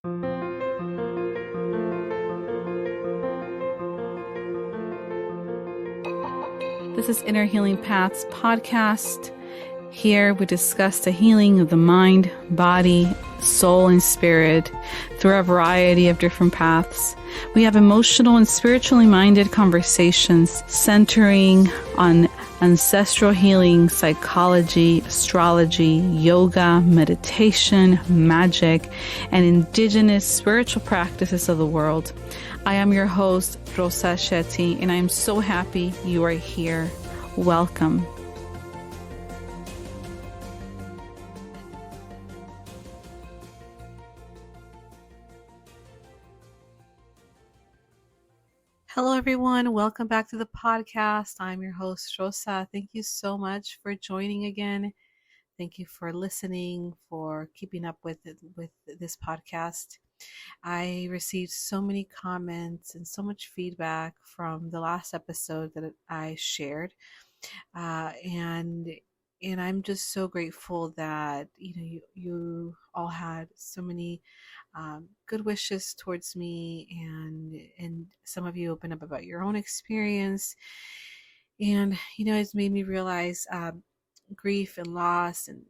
This is Inner Healing Paths podcast. Here we discuss the healing of the mind, body, soul, and spirit through a variety of different paths. We have emotional and spiritually minded conversations centering on ancestral healing, psychology, astrology, yoga, meditation, magic, and indigenous spiritual practices of the world. I am your host, Rosa Shetty, and I am so happy you are here. Welcome. Hello, everyone. Welcome back to the podcast. I'm your host, Rosa. Thank you so much for joining again. Thank you for listening, for keeping up with this podcast. I received so many comments and so much feedback from the last episode that I shared, and I'm just so grateful that you all had so many good wishes towards me, and some of you opened up about your own experience, and it's made me realize grief and loss, and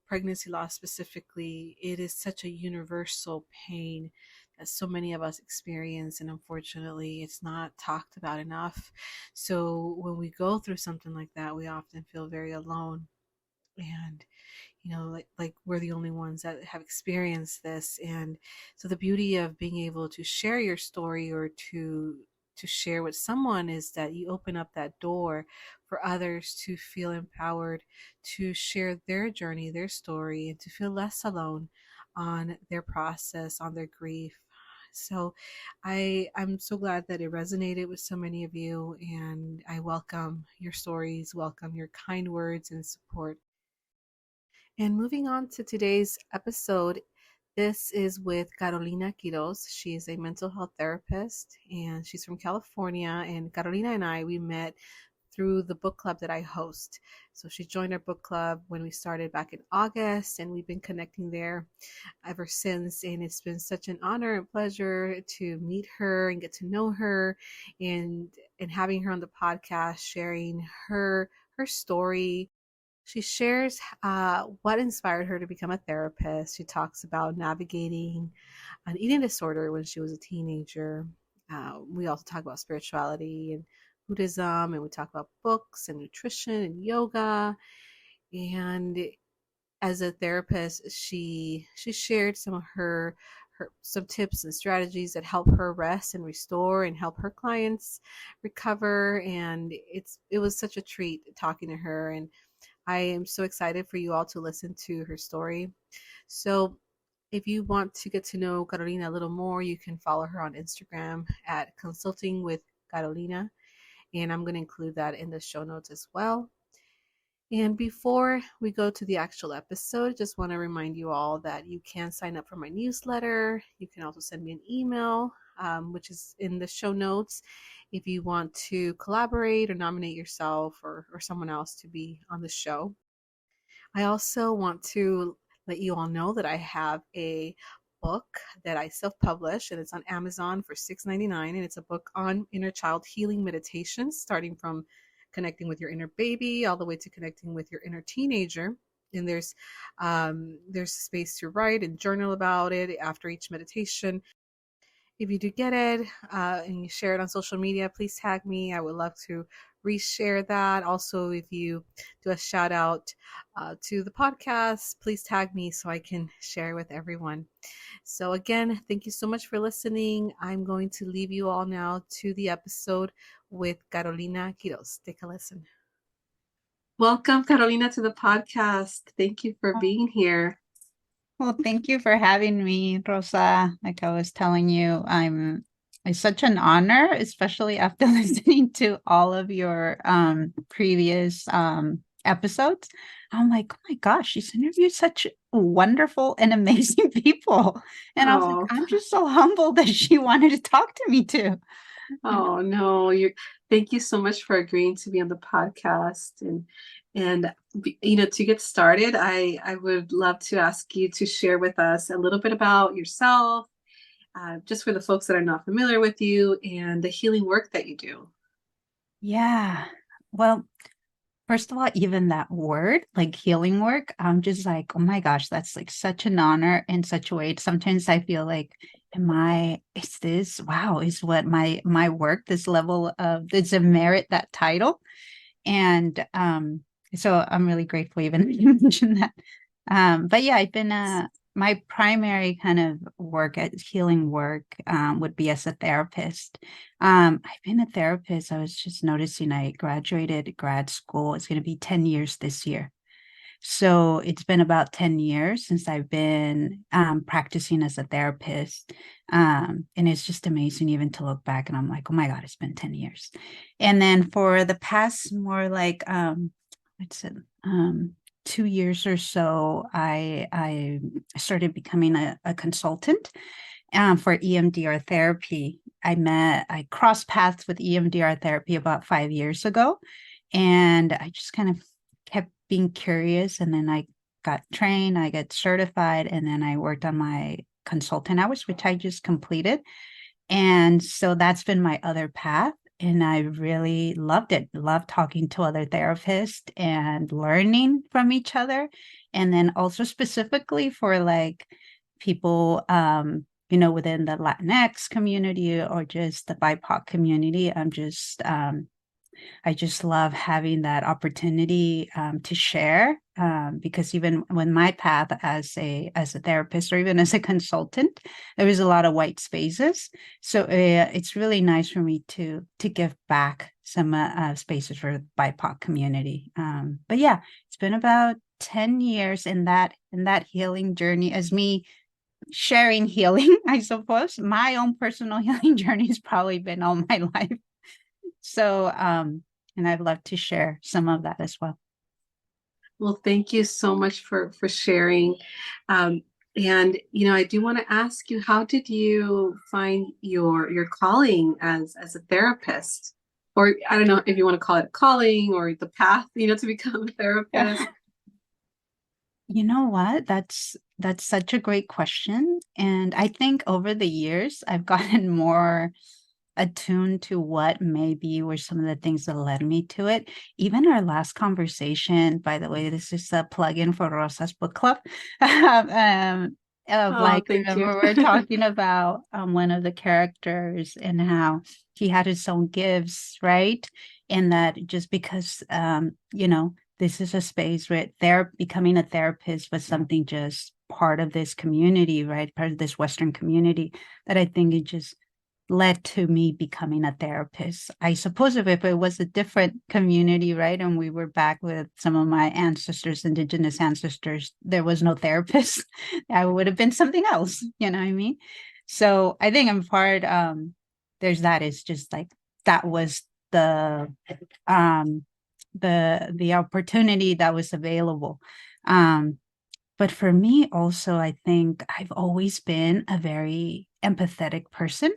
pregnancy loss specifically. It is such a universal pain that so many of us experience, and unfortunately it's not talked about enough. So when we go through something like that, we often feel very alone, and like we're the only ones that have experienced this. And so the beauty of being able to share your story, or to share with someone, is that you open up that door for others to feel empowered to share their journey, their story, and to feel less alone on their process, on their grief. So I'm so glad that it resonated with so many of you, and I welcome your stories, welcome your kind words and support. And moving on to today's episode, this is with Carolina Quiroz. She is a mental health therapist, and she's from California. And Carolina and we met through the book club that I host. So she joined our book club when we started back in August, and we've been connecting there ever since. And it's been such an honor and pleasure to meet her and get to know her, and having her on the podcast, sharing her story. She shares what inspired her to become a therapist. She talks about navigating an eating disorder when she was a teenager. We also talk about spirituality and Buddhism, and we talk about books and nutrition and yoga. And as a therapist, she shared some of her some tips and strategies that help her rest and restore and help her clients recover. And it was such a treat talking to her, and I am so excited for you all to listen to her story. So if you want to get to know Carolina a little more, you can follow her on Instagram at Consulting with Carolina, and I'm going to include that in the show notes as well. And before we go to the actual episode, just want to remind you all that you can sign up for my newsletter. You can also send me an email, which is in the show notes, if you want to collaborate or nominate yourself or someone else to be on the show. I also want to let you all know that I have a book that I self-publish, and it's on Amazon for $6.99, and it's a book on inner child healing meditations, starting from connecting with your inner baby all the way to connecting with your inner teenager. And there's space to write and journal about it after each meditation. If you do get it and you share it on social media, please tag me. I would love to reshare that. Also, if you do a shout out to the podcast, please tag me so I can share with everyone. So again, thank you so much for listening. I'm going to leave you all now to the episode with Carolina Quiroz. Take a listen. Welcome, Carolina, to the podcast. Thank you for being here. Well, thank you for having me, Rosa. Like I was telling you, it's such an honor, especially after listening to all of your previous episodes. I'm like, oh my gosh, she's interviewed such wonderful and amazing people. And I was like, I'm just so humbled that she wanted to talk to me too. Oh no, thank you so much for agreeing to be on the podcast. And to get started, I would love to ask you to share with us a little bit about yourself, just for the folks that are not familiar with you and the healing work that you do. Yeah. Well, first of all, even that word, like healing work, I'm just like, oh my gosh, that's like such an honor in such a way. Sometimes I feel like, is this, wow, is what my work, this level of, does it merit that title? And so I'm really grateful even that you mentioned that. But yeah, I've been my primary kind of work at healing work would be as a therapist. I've been a therapist. I was just noticing I graduated grad school. It's going to be 10 years this year. So it's been about 10 years since I've been practicing as a therapist. And it's just amazing even to look back and I'm like, oh my God, it's been 10 years. And then for the past more like, what's it, 2 years or so, I started becoming a consultant for EMDR therapy. I crossed paths with EMDR therapy about 5 years ago. And I just kind of kept being curious. And then I got trained, I got certified, and then I worked on my consultant hours, which I just completed. And so that's been my other path. And I really loved it. Loved talking to other therapists and learning from each other. And then also specifically for like people, within the Latinx community or just the BIPOC community. I just love having that opportunity to share because even when my path as a therapist or even as a consultant, there was a lot of white spaces. So it's really nice for me to give back some spaces for the BIPOC community. But yeah, it's been about 10 years in that healing journey as me sharing healing, I suppose. My own personal healing journey has probably been all my life. So, and I'd love to share some of that as well. Well, thank you so much for sharing. And I do want to ask you, how did you find your calling as a therapist? Or I don't know if you want to call it calling or the path, to become a Yeah. therapist. You know what? That's such a great question. And I think over the years, I've gotten more attuned to what maybe were some of the things that led me to it. Even our last conversation, by the way, this is a plug-in for Rosa's book club. Of Oh, like, thank you. remember we are talking about one of the characters and how he had his own gifts, right? And that just because this is a space where becoming a therapist was something just part of this community, right? Part of this Western community that I think it just led to me becoming a therapist. I suppose if it was a different community, right, and we were back with some of my ancestors, indigenous ancestors, there was no therapist, I would have been something else, you know what I mean? So I think in part, there's that. It's just like that was um the opportunity that was available. But for me also, I think I've always been a very empathetic person,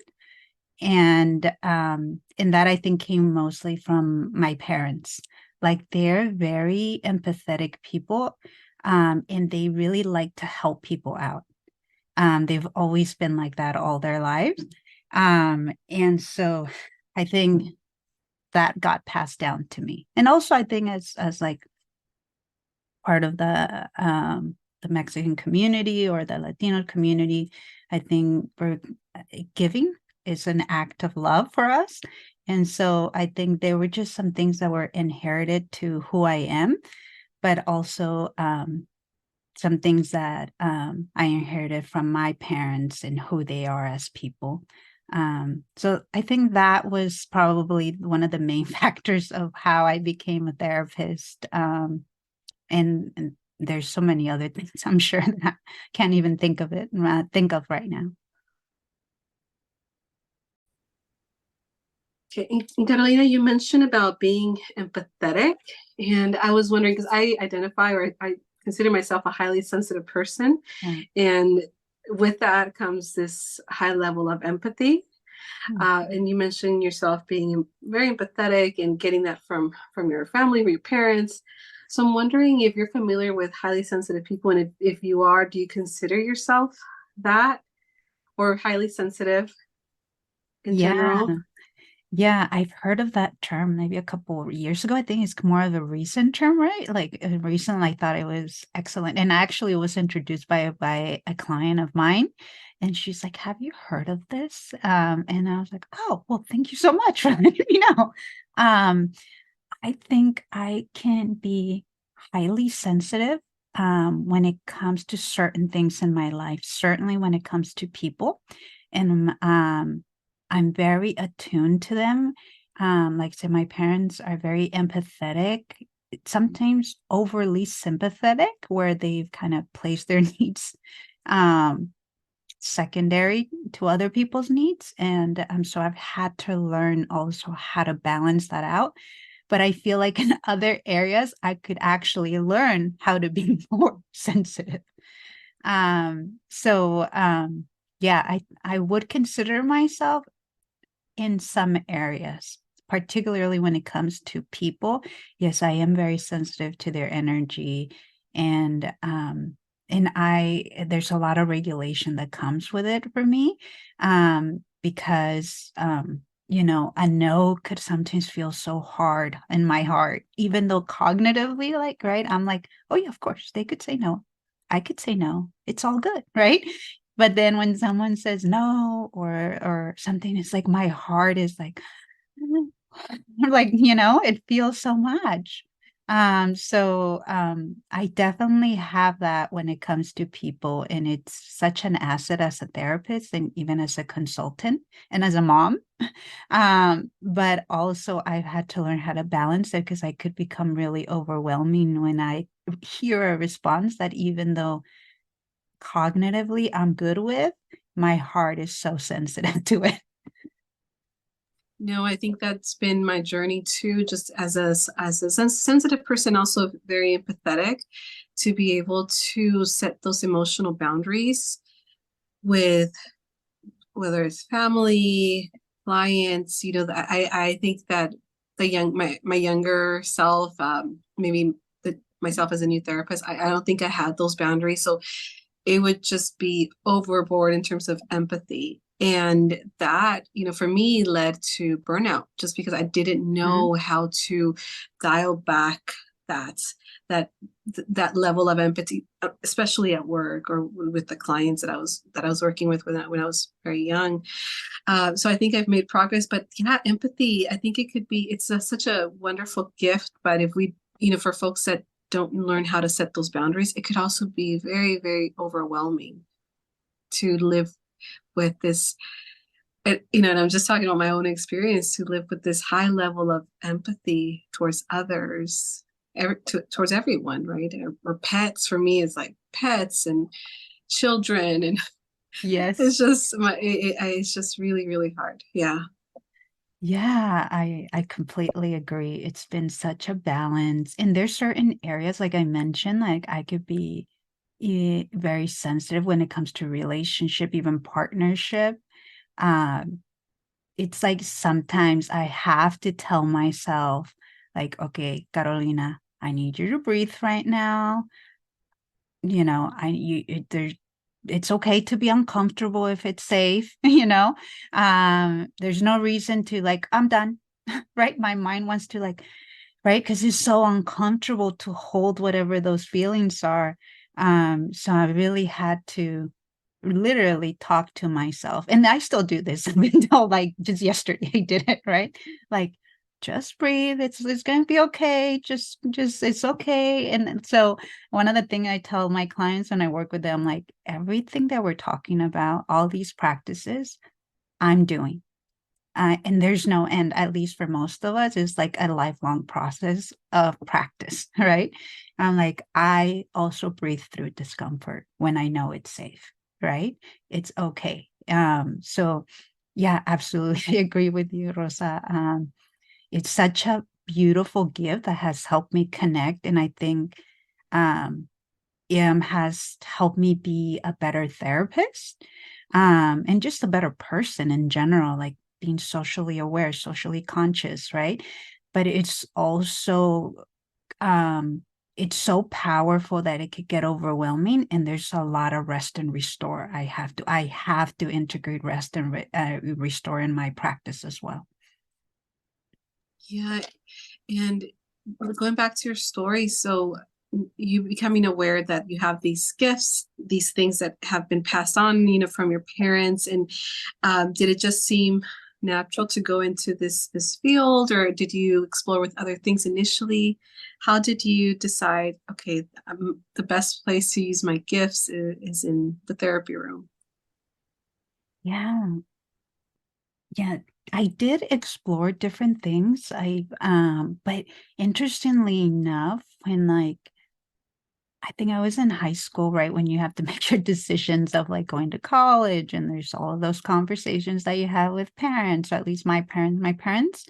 and that I think came mostly from my parents. Like they're very empathetic people, and they really like to help people out. They've always been like that all their lives. And so I think that got passed down to me. And also I think as like part of the Mexican community or the Latino community, I think we're giving is an act of love for us. And so I think there were just some things that were inherited to who I am, but also some things that I inherited from my parents and who they are as people. So I think that was probably one of the main factors of how I became a therapist. And there's so many other things I'm sure that I can't even think of right now. Okay. And Carolina, you mentioned about being empathetic, and I was wondering because I identify or I consider myself a highly sensitive person, Yeah. and with that comes this high level of empathy. And you mentioned yourself being very empathetic and getting that from your family, from your parents. So I'm wondering if you're familiar with highly sensitive people, and if you are, do you consider yourself that or highly sensitive in Yeah. general? Yeah, I've heard of that term maybe a couple of years ago. I think it's more of a recent term, right? Like recently, I thought it was excellent, and actually, it was introduced by a client of mine, and she's like, "Have you heard of this?" And I was like, "Oh, well, thank you so much for letting me know." Um, I think I can be highly sensitive when it comes to certain things in my life, certainly when it comes to people. And I'm very attuned to them. Like I said, my parents are very empathetic, sometimes overly sympathetic, where they've kind of placed their needs um, secondary to other people's needs. And so I've had to learn also how to balance that out. But I feel like in other areas, I could actually learn how to be more sensitive. Yeah, I would consider myself in some areas, particularly when it comes to people. Yes, I am very sensitive to their energy, and there's a lot of regulation that comes with it for me, because a no could sometimes feel so hard in my heart, even though cognitively, like, right, I'm like, oh yeah, of course they could say no. I could say no. It's all good, right? But then when someone says no or something, it's like my heart is like, like, it feels so much. I definitely have that when it comes to people, and it's such an asset as a therapist and even as a consultant and as a mom. But also I've had to learn how to balance it because I could become really overwhelming when I hear a response that even though cognitively I'm good with, my heart is so sensitive to it. No, I think that's been my journey too, just as a sensitive person, also very empathetic, to be able to set those emotional boundaries with whether it's family, clients, I think that my younger self, maybe myself as a new therapist, I don't think I had those boundaries. So it would just be overboard in terms of empathy. And that, for me led to burnout just because I didn't Mhm. know how to dial back that that that level of empathy, especially at work or with the clients that I was working with when I was very young. So I think I've made progress, but yeah, empathy, I think such a wonderful gift. But if we, for folks that don't learn how to set those boundaries, it could also be very, very overwhelming to live with this. And I'm just talking about my own experience, to live with this high level of empathy towards others, towards everyone, right? Or pets. For me, it's like pets and children, and Yes. it's just really, really hard. Yeah. Yeah, I completely agree. It's been such a balance. And there's certain areas, like I mentioned, like I could be very sensitive when it comes to relationship, even partnership. Um, it's like sometimes I have to tell myself, like, okay, Carolina, I need you to breathe right now. There's it's okay to be uncomfortable if it's safe. There's no reason to like, I'm done. Right, my mind wants to like, right, because it's so uncomfortable to hold whatever those feelings are. So I really had to literally talk to myself, and I still do this until like just yesterday I did it, right, like, just breathe, it's going to be okay, just it's okay. And so one of the things I tell my clients when I work with them, like, everything that we're talking about, all these practices I'm doing, and there's no end, at least for most of us. It's like a lifelong process of practice, right? I'm like, I also breathe through discomfort when I know it's safe, right? It's okay. So yeah, absolutely agree with you, Rosa. It's such a beautiful gift that has helped me connect. And I think um, has helped me be a better therapist, and just a better person in general, like being socially aware, socially conscious, right? But it's also it's so powerful that it could get overwhelming, and there's a lot of rest and restore. I have to integrate rest and restore in my practice as well. Yeah, and going back to your story, so you becoming aware that you have these gifts, these things that have been passed on, from your parents, and did it just seem natural to go into this field, or did you explore with other things initially? How did you decide, okay, the best place to use my gifts is in the therapy room? Yeah. Yeah, I did explore different things. But interestingly enough, when like I think I was in high school, right, when you have to make your decisions of like going to college, and there's all of those conversations that you have with parents, or at least my parents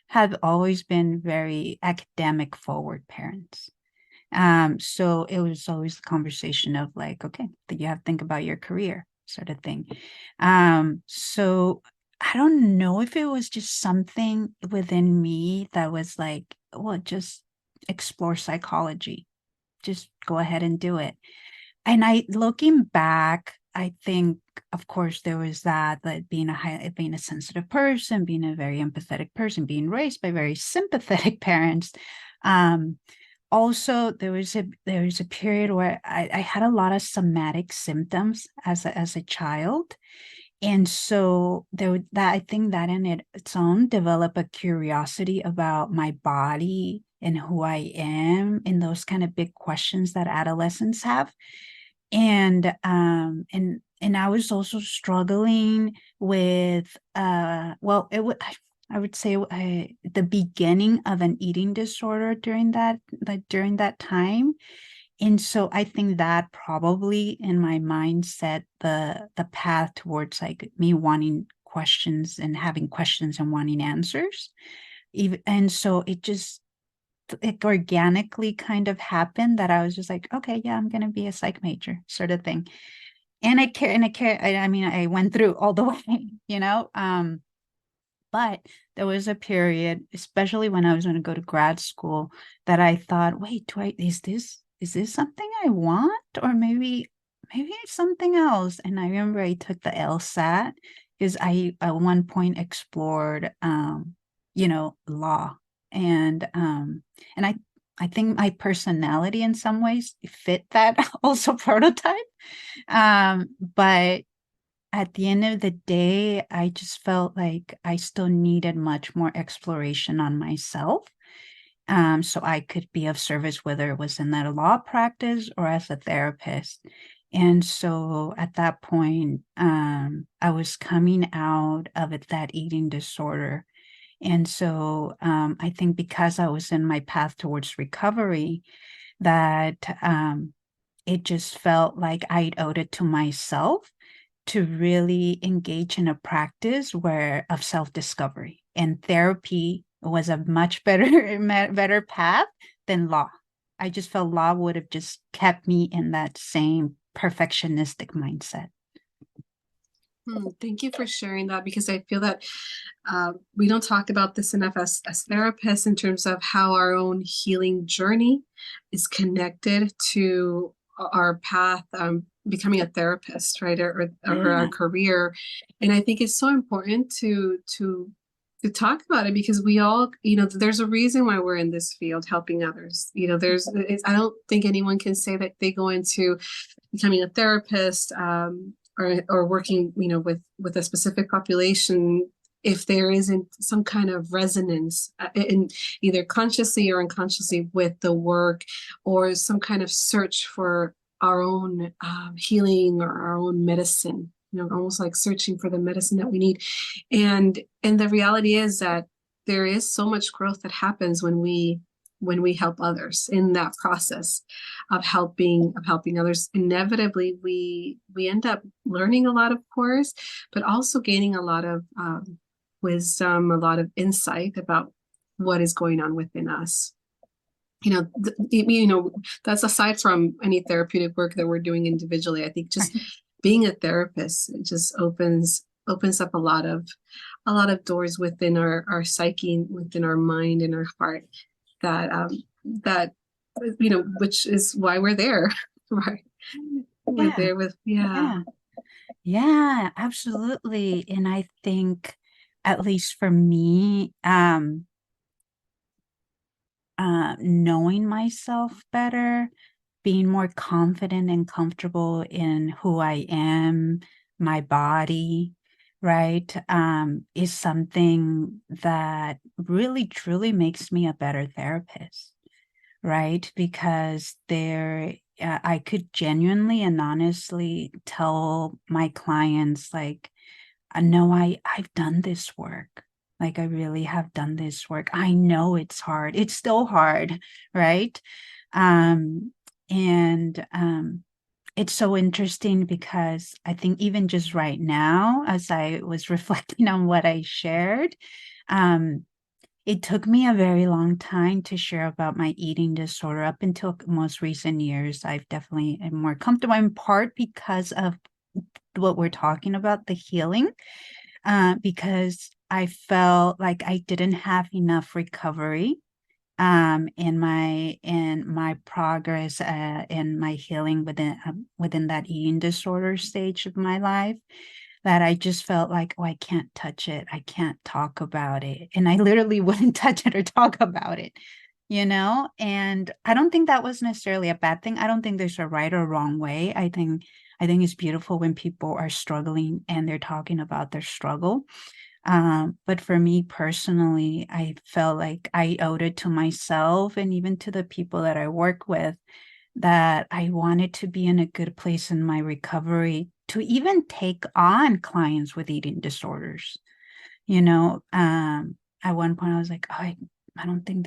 have always been very academic forward parents. So it was always the conversation of like, okay, that you have to think about your career, sort of thing. So I don't know if it was just something within me that was like, well, just explore psychology, just go ahead and do it. And looking back, I think, of course, there was that being a sensitive person, being a very empathetic person, being raised by very sympathetic parents. Um, Also, there was a period where I had a lot of somatic symptoms as a child. And so that I think that in its own developed a curiosity about my body and who I am, and those kind of big questions that adolescents have. And I was also struggling with well, I would say the beginning of an eating disorder during that time. And so I think that probably in my mind set the path towards like me wanting questions and having questions and wanting answers. Even, and so it organically kind of happened that I was just like, okay, yeah, I'm gonna be a psych major, sort of thing. I mean, I went through all the way. But there was a period, especially when I was going to go to grad school, that I thought, wait, is this something I want? Or maybe it's something else. And I remember I took the LSAT because I at one point explored law. And I think my personality in some ways fit that also prototype. But at the end of the day, I just felt like I still needed much more exploration on myself. So I could be of service, whether it was in that law practice or as a therapist. And so at that point, I was coming out of that eating disorder. And so I think because I was in my path towards recovery, that it just felt like I owed it to myself to really engage in a practice where of self-discovery, and therapy was a much better path than law. I just felt law would have just kept me in that same perfectionistic mindset. Thank you for sharing that, because I feel that we don't talk about this enough as therapists, in terms of how our own healing journey is connected to our path, becoming a therapist, right, or our Yeah. career. And I think it's so important to talk about it, because we all, there's a reason why we're in this field helping others. I don't think anyone can say that they go into becoming a therapist, or working, with a specific population, if there isn't some kind of resonance, in either consciously or unconsciously with the work, or some kind of search for our own healing, or our own medicine, almost like searching for the medicine that we need. And the reality is that there is so much growth that happens when we help others in that process of helping others. Inevitably, we end up learning a lot, of course, but also gaining a lot of wisdom, a lot of insight about what is going on within us. That's aside from any therapeutic work that we're doing individually. I think just being a therapist, it just opens up a lot of doors within our psyche, within our mind and our heart, that which is why we're there, right? We're Yeah, there with, yeah. yeah, yeah, absolutely. And I think, at least for me, knowing myself better, being more confident and comfortable in who I am, my body, right, is something that really truly makes me a better therapist, right? Because I could genuinely and honestly tell my clients, like, no, I've done this work. Like, I really have done this work. I know it's hard. It's still hard, right? Um, and it's so interesting because I think even just right now, as I was reflecting on what I shared, um, it took me a very long time to share about my eating disorder. Up until most recent years, I've definitely am more comfortable, in part because of what we're talking about, the healing, because I felt like I didn't have enough recovery in my progress in my healing within that eating disorder stage of my life, that I just felt like, oh, I can't touch it, I can't talk about it, and I literally wouldn't touch it or talk about it, and I don't think that was necessarily a bad thing. I don't think there's a right or wrong way. I think it's beautiful when people are struggling and they're talking about their struggle. But for me personally, I felt like I owed it to myself and even to the people that I work with, that I wanted to be in a good place in my recovery to even take on clients with eating disorders. You know, at one point I was like, oh, I don't think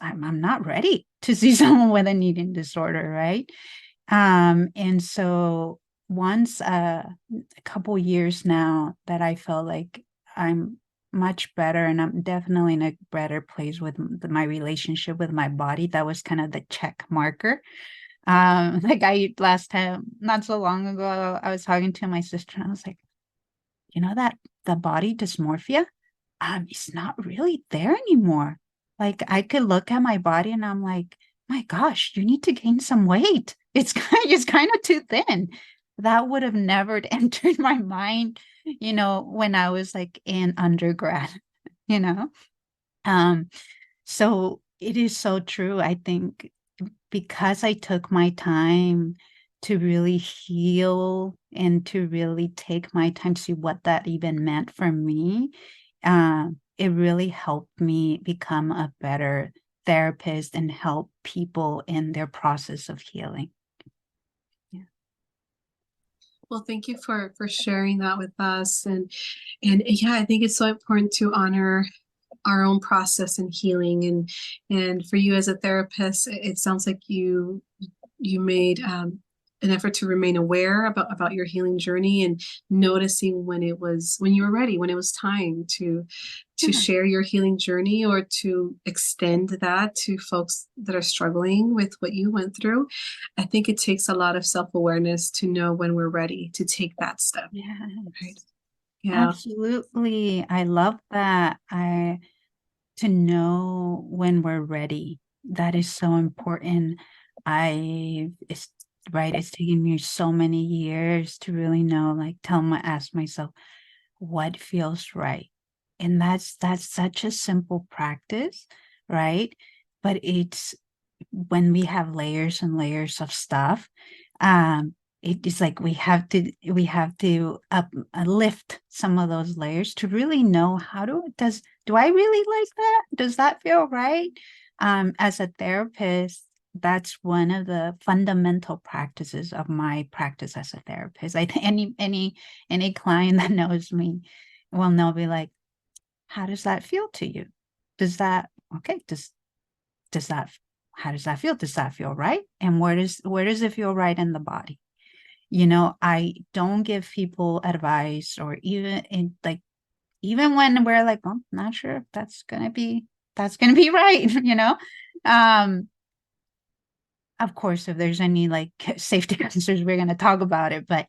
I'm not ready to see someone with an eating disorder, right? And so once a couple years now that I felt like I'm much better and I'm definitely in a better place with my relationship with my body, that was kind of the check marker. Like, I last time, not so long ago, I was talking to my sister and I was like, that the body dysmorphia, it's not really there anymore. Like, I could look at my body and I'm like, my gosh, you need to gain some weight. It's kind of too thin. That would have never entered my mind, when I was like in undergrad, you know? Um, so it is so true. I think because I took my time to really heal and to really take my time to see what that even meant for me, it really helped me become a better therapist and help people in their process of healing. Yeah. Well, thank you for sharing that with us. And yeah, I think it's so important to honor our own process and healing. And for you as a therapist, it sounds like you made an effort to remain aware about your healing journey, and noticing when you were ready, when it was time to Yeah. share your healing journey, or to extend that to folks that are struggling with what you went through. I think it takes a lot of self-awareness to know when we're ready to take that step, right? Yes. Yeah. Absolutely. I love that. To know when we're ready. That is so important. It's right. It's taken me so many years to really know, like, ask myself what feels right. And that's such a simple practice, right? But it's when we have layers and layers of stuff, it is like we have to lift some of those layers to really know, do I really like that? Does that feel right? As a therapist, that's one of the fundamental practices of my practice as a therapist. I think any client that knows me will know, be like, how does that feel to you? Does that okay? Does that how does that feel? Does that feel right? And where does it feel right in the body? I don't give people advice, or even when we're like, well, not sure if that's gonna be right, Um, of course, if there's any like safety concerns, we're gonna talk about it, but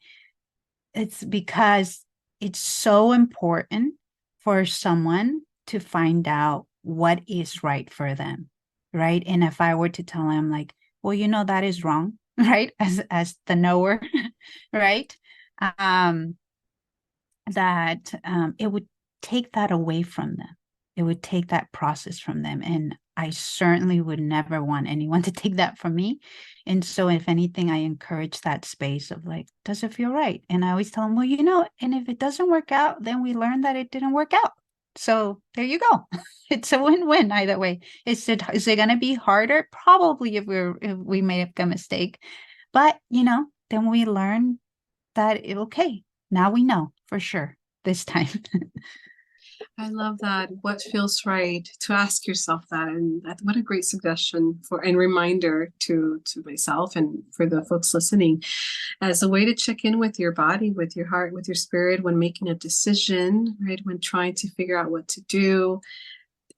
it's because it's so important for someone to find out what is right for them. right? And if I were to tell him like, well, that is wrong, right? As the knower, right? Um, that it would take that away from them. It would take that process from them. And I certainly would never want anyone to take that from me. And so, if anything, I encourage that space of like, does it feel right? And I always tell them, well, and if it doesn't work out, then we learn that it didn't work out. So there you go. It's a win-win either way. Is it going to be harder? Probably if we make a mistake, but then we learn that okay, now we know for sure this time. I love that. What feels right, to ask yourself that, and what a great suggestion for and reminder to myself and for the folks listening, as a way to check in with your body, with your heart, with your spirit when making a decision, right? When trying to figure out what to do.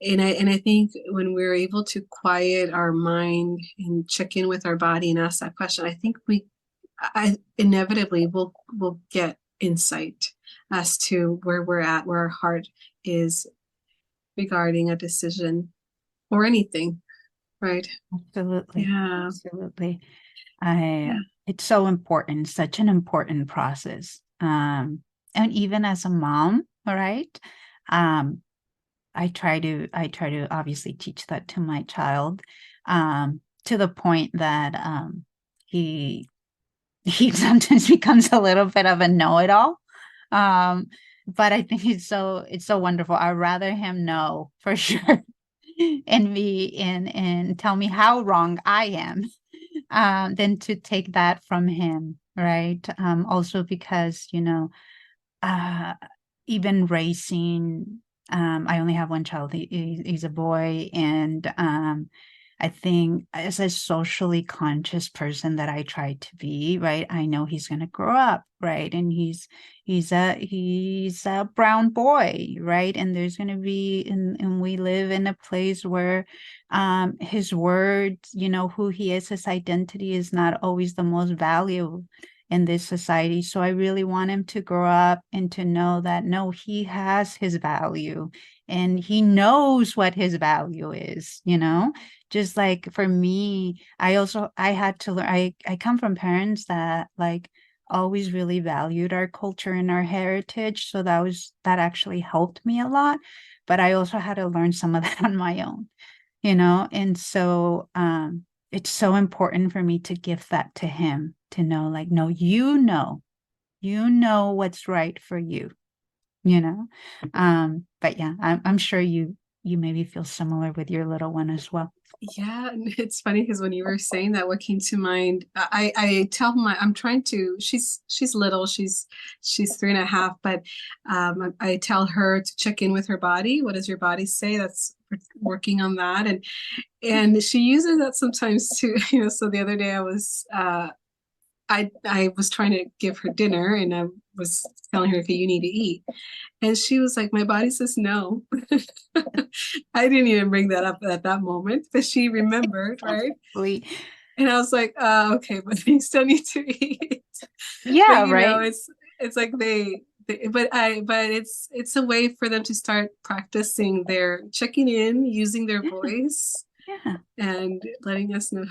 And I think when we're able to quiet our mind and check in with our body and ask that question, I think I inevitably will get insight as to where we're at, where our heart is regarding a decision or anything, right? Absolutely. Yeah. Absolutely. I Yeah. It's so important, such an important process. And even as a mom, all right. Um, I try to obviously teach that to my child, to the point that he he sometimes becomes a little bit of a know-it-all. Um, but I think it's so wonderful. I'd rather him know for sure and tell me how wrong I am, than to take that from him, right? Also because, uh, even raising, I only have one child. He's a boy, and I think as a socially conscious person that I try to be, right? I know he's going to grow up, right? And he's a brown boy, right? And there's going to be, and we live in a place where his words, who he is, his identity is not always the most valuable in this society. So I really want him to grow up and to know that no, he has his value and he knows what his value is, just like for me, I had to learn. I come from parents that like always really valued our culture and our heritage. So that actually helped me a lot. But I also had to learn some of that on my own, and so it's so important for me to give that to him, to know like, no, you know what's right for you, but yeah, I'm sure you maybe feel similar with your little one as well. Yeah, and it's funny because when you were saying that, what came to mind, I tell I'm trying to, she's little, she's 3.5, but I tell her to check in with her body. What does your body say? That's working on that. And she uses that sometimes too, so the other day I was trying to give her dinner and I was telling her, okay, you need to eat. And she was like, my body says no. I didn't even bring that up at that moment, but she remembered, right? Absolutely. And I was like, okay, but you still need to eat. But Yeah, right. it's like but it's a way for them to start practicing their checking in, using their voice Yeah. and letting us know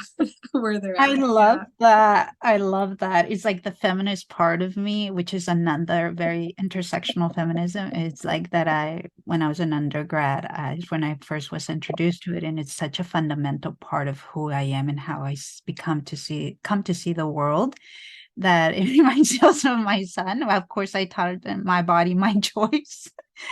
where they're I at. love Yeah. that. I love that. It's like the feminist part of me, which is another very intersectional feminism. It's like that when I was an undergrad, when I first was introduced to it, and it's such a fundamental part of who I am and how I come to see the world, that it reminds me also of my son. Of course, I taught him my body, my choice,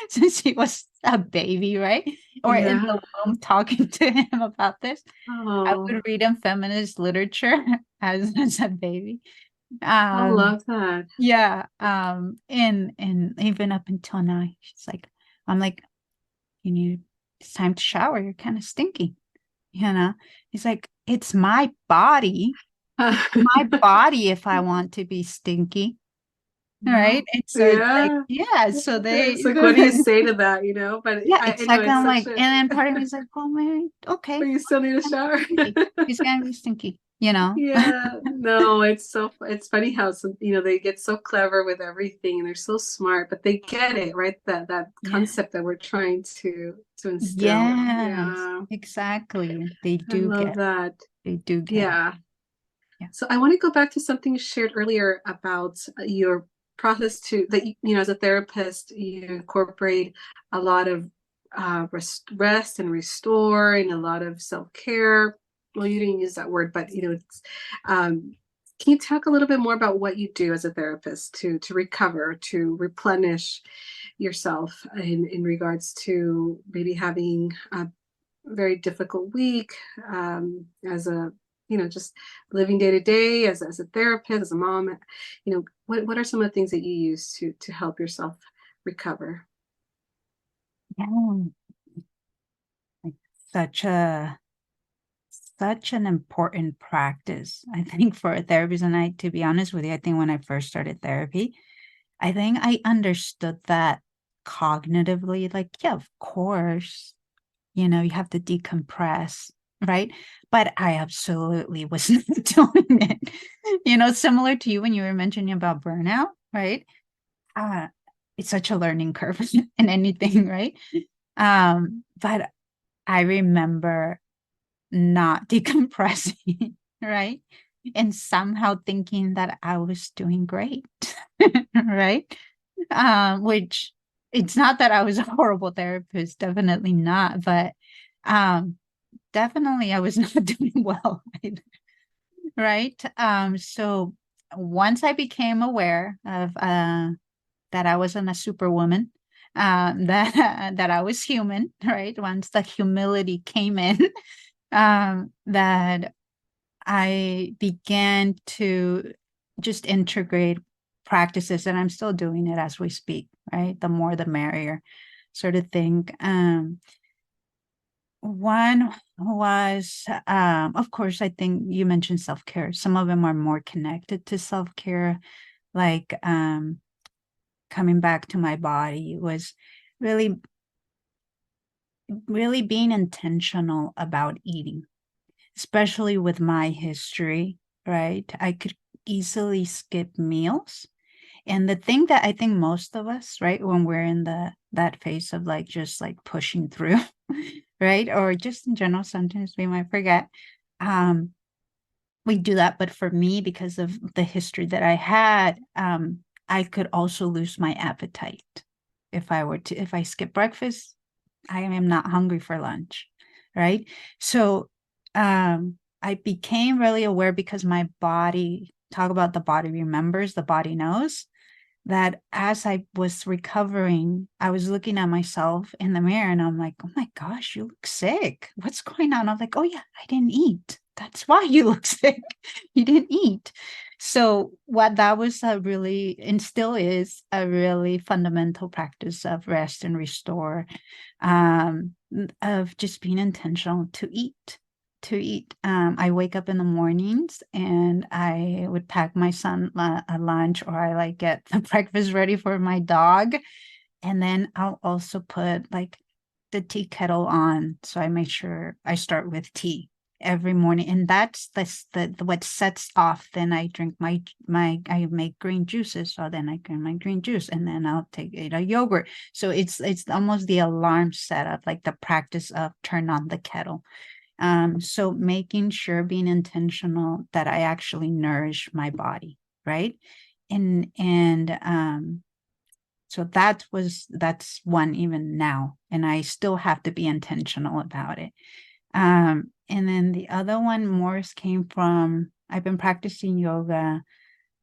since he was a baby, right? Or in Yeah. the womb talking to him about this. I Oh, would read him feminist literature as a baby. I Um, love that. yeah. And even up until now, she's like, I'm like, you need it's time to shower. You're kind of stinky, you know? He's like, it's my body. It's my body if I want to be stinky. Yeah. Right. And so it's like, Yeah. yeah, so It's like, what do you say to that, But yeah, I know exactly. it's I'm such like, a, and then part of me is like, oh man, okay, but you still need a shower. he's gonna be stinky. you know? Yeah, no, it's funny how some, they get so clever with everything and they're so smart, but they get it, right? That Yeah. concept that we're trying to instill. Yes, Yeah, exactly. They I do love get it. that. They do get it. Yeah. Yeah. So I want to go back to something you shared earlier about your process to that as a therapist, you incorporate a lot of rest and restore and a lot of self-care. Well, you didn't use that word, but it's can you talk a little bit more about what you do as a therapist to recover, to replenish yourself in regards to maybe having a very difficult week, as a just living day to day as a therapist, as a mom. What are some of the things that you use to help yourself recover? Yeah. Like such a such an important practice, I think, for a therapist. And I, to be honest with you, I think when I first started therapy, I think I understood that cognitively, like, yeah, of course, you have to decompress, right? But I absolutely was not doing it. Similar to you when you were mentioning about burnout, right? Uh, it's such a learning curve in anything, right? But I remember not decompressing, right? And somehow thinking that I was doing great, right? Which it's not that I was a horrible therapist, definitely not, but um, definitely I was not doing well either, right? So once I became aware of that I wasn't a superwoman, that I was human, right? Once the humility came in, that I began to just integrate practices, and I'm still doing it as we speak, right? The more the merrier sort of thing. One was, of course, I think you mentioned self-care. Some of them are more connected to self-care, like coming back to my body was really, really being intentional about eating, especially with my history, right? I could easily skip meals. And the thing that I think most of us, right, when we're in that phase of like just like pushing through, right? Or just in general, sometimes we might forget. Um, we do that. But for me, because of the history that I had, I could also lose my appetite. If I skip breakfast, I am not hungry for lunch, right? So I became really aware because my body, talk about the body remembers, the body knows that as I was recovering, I was looking at myself in the mirror and I'm like, oh my gosh, you look sick. What's going on? I'm like, oh yeah, I didn't eat. That's why you look sick. You didn't eat. So what that was a really, and still is a really fundamental practice of rest and restore, of just being intentional to eat. I wake up in the mornings and I would pack my son a lunch, or I like get the breakfast ready for my dog. And then I'll also put like the tea kettle on. So I make sure I start with tea every morning. And that's the what sets off. Then I drink I make green juices. So then I drink my green juice and then I'll take a yogurt. So it's almost the alarm setup, like the practice of turn on the kettle. So making sure, being intentional that I actually nourish my body, right? And so that's one even now, and I still have to be intentional about it. And then the other one more came from, I've been practicing yoga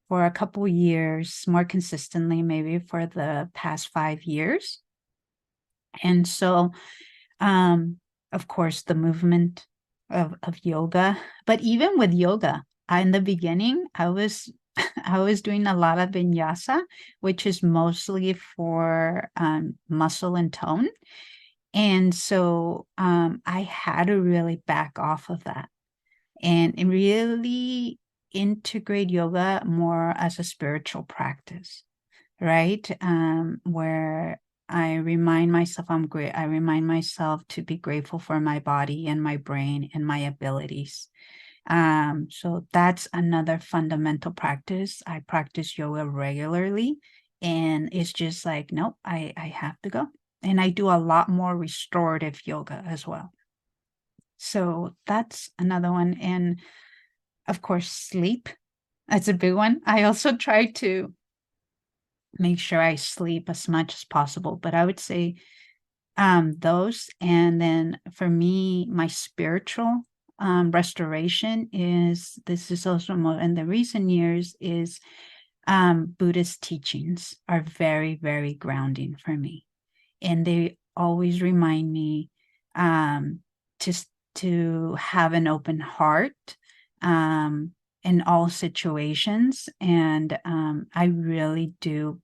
for a couple years, more consistently, maybe for the past 5 years. And so of course, the movement of yoga. But even with yoga, in the beginning, I was I was doing a lot of vinyasa, which is mostly for muscle and tone. And so I had to really back off of that and really integrate yoga more as a spiritual practice, right? Where I remind myself I'm great. I remind myself to be grateful for my body and my brain and my abilities. So that's another fundamental practice. I practice yoga regularly, and it's just like, nope, I have to go. And I do a lot more restorative yoga as well. So that's another one. And of course, sleep. That's a big one. I also try to make sure I sleep as much as possible, but I would say those. And then for me, my spiritual restoration is, this is also more in the recent years, is Buddhist teachings are very, very grounding for me. And they always remind me um, to, to have an open heart in all situations. And I really do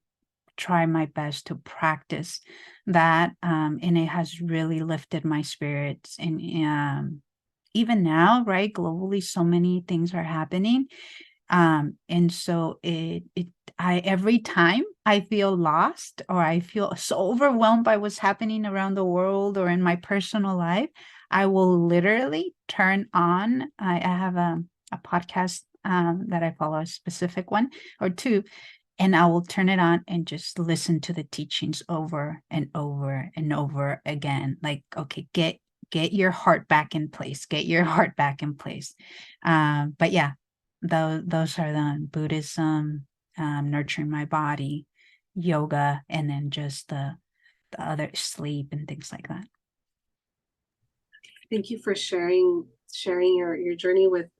try my best to practice that. And it has really lifted my spirits. And even now, right, globally, so many things are happening. And so I, every time I feel lost or I feel so overwhelmed by what's happening around the world or in my personal life, I will literally turn on, I have a podcast that I follow, a specific one or two, and I will turn it on and just listen to the teachings over and over and over again. Like, okay, get your heart back in place, get your heart back in place. But yeah, those are the Buddhism, nurturing my body, yoga, and then just the other, sleep and things like that. Thank you for sharing your journey with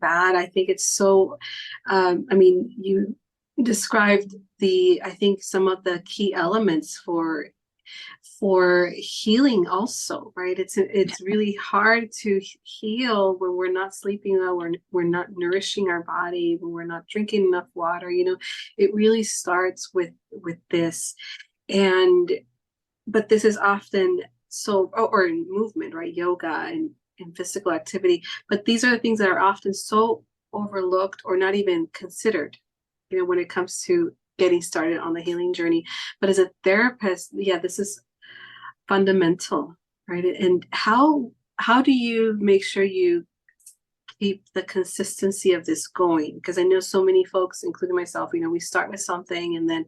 that. I think it's so I mean, you described the, I think, some of the key elements for healing also, right? It's really hard to heal when we're not sleeping well, we're not nourishing our body, when we're not drinking enough water. It really starts with this. And but this is often so, or in movement, right? Yoga and physical activity. But these are the things that are often so overlooked or not even considered, when it comes to getting started on the healing journey. But as a therapist, yeah, this is fundamental, right? And how do you make sure you keep the consistency of this going? Because I know so many folks, including myself, we start with something and then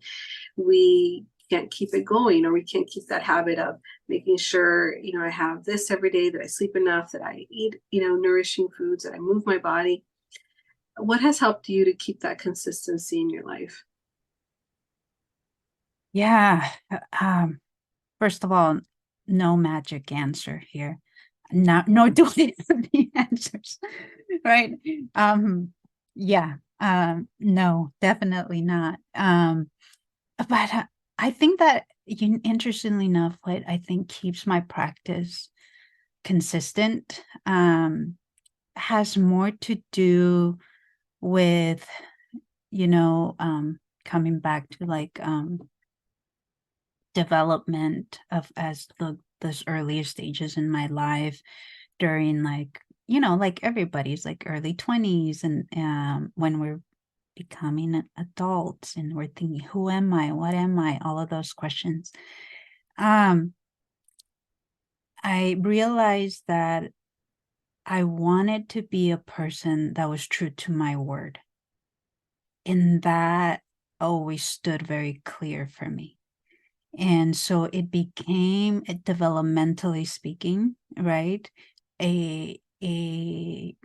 we can't keep it going, or we can't keep that habit of making sure, I have this every day, that I sleep enough, that I eat, nourishing foods, that I move my body. What has helped you to keep that consistency in your life? Yeah. First of all, no magic answer here. No doing the answers, right? Yeah. No, definitely not. But I think that, interestingly enough, what I think keeps my practice consistent has more to do with, coming back to like development of, as those earlier stages in my life, during like, like everybody's like early 20s, and when we're becoming adults and we're thinking, who am I, what am I, all of those questions. I realized that I wanted to be a person that was true to my word, and that always stood very clear for me. And so it became, developmentally speaking, right, a a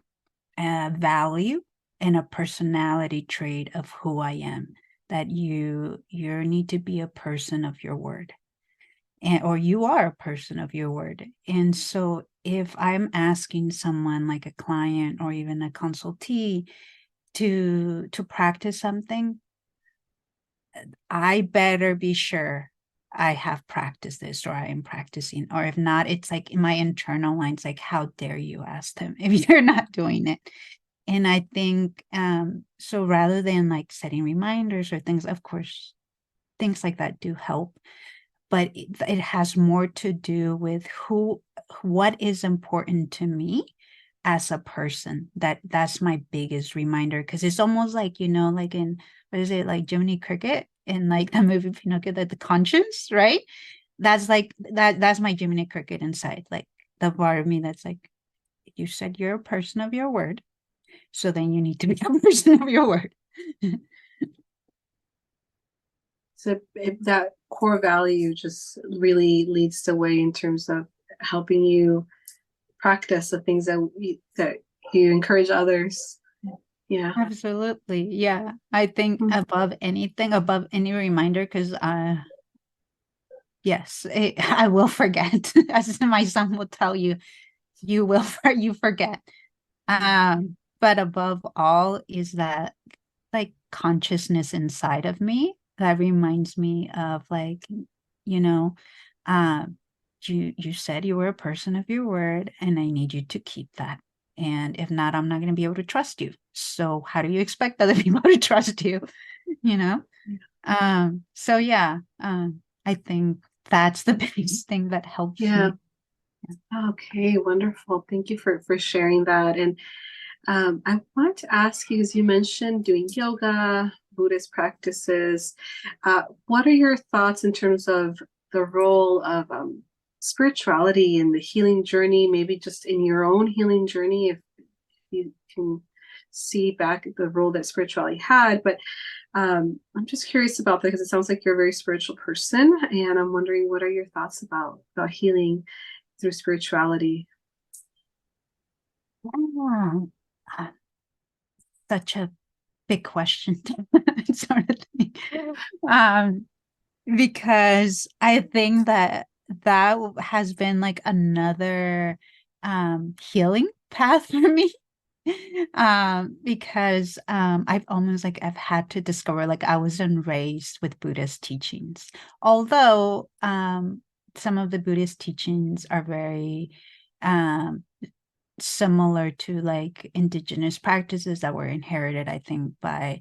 value and a personality trait of who I am, that you need to be a person of your word, and or you are a person of your word. And so if I'm asking someone like a client or even a consultee to practice something, I better be sure I have practiced this, or I am practicing. Or if not, it's like in my internal lines, like, how dare you ask them if you're not doing it? And I think, so rather than like setting reminders or things, of course, things like that do help, but it has more to do with what is important to me as a person. That's my biggest reminder, because it's almost like, like in, what is it, like Jiminy Cricket in like the movie Pinocchio, that the conscience, right? That's like that's my Jiminy Cricket inside, like the part of me that's like, you said you're a person of your word, So then you need to be a person of your word. So if that core value just really leads the way in terms of helping you practice the things that you encourage others. Yeah. Absolutely. Yeah. I think Mm. above anything, above any reminder, because yes, I will forget. As my son will tell you, you forget. But above all is that like consciousness inside of me that reminds me of like, you know, um, you said you were a person of your word, and I need you to keep that. And if not, I'm not going to be able to trust you. So how do you expect other people to trust you? You know? So yeah, I think that's the biggest thing that helps Yeah. me. Okay, wonderful. Thank you for sharing that. And I want to ask you, as you mentioned, doing yoga, Buddhist practices. What are your thoughts in terms of the role of spirituality in the healing journey? Maybe just in your own healing journey, if you can see back at the role that spirituality had. But I'm just curious about that because it sounds like you're a very spiritual person, and I'm wondering what are your thoughts about healing through spirituality? Yeah. Uh, Such a big question, sort of thing. Um, because I think that that has been like another healing path for me. Because I've had to discover like I wasn't raised with Buddhist teachings. Although some of the Buddhist teachings are very um similar to like indigenous practices that were inherited, I think, by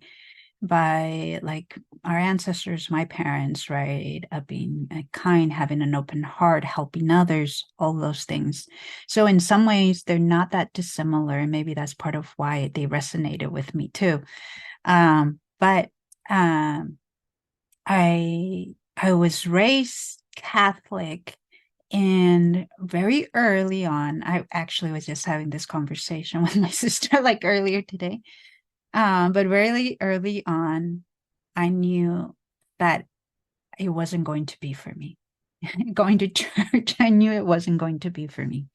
like our ancestors, my parents, right? Being kind, having an open heart, helping others, all those things. So in some ways, they're not that dissimilar, and maybe that's part of why they resonated with me too. But I was raised Catholic, and very early on, I actually was just having this conversation with my sister like earlier today. But really early on, I knew that it wasn't going to be for me. Going to church, I knew it wasn't going to be for me.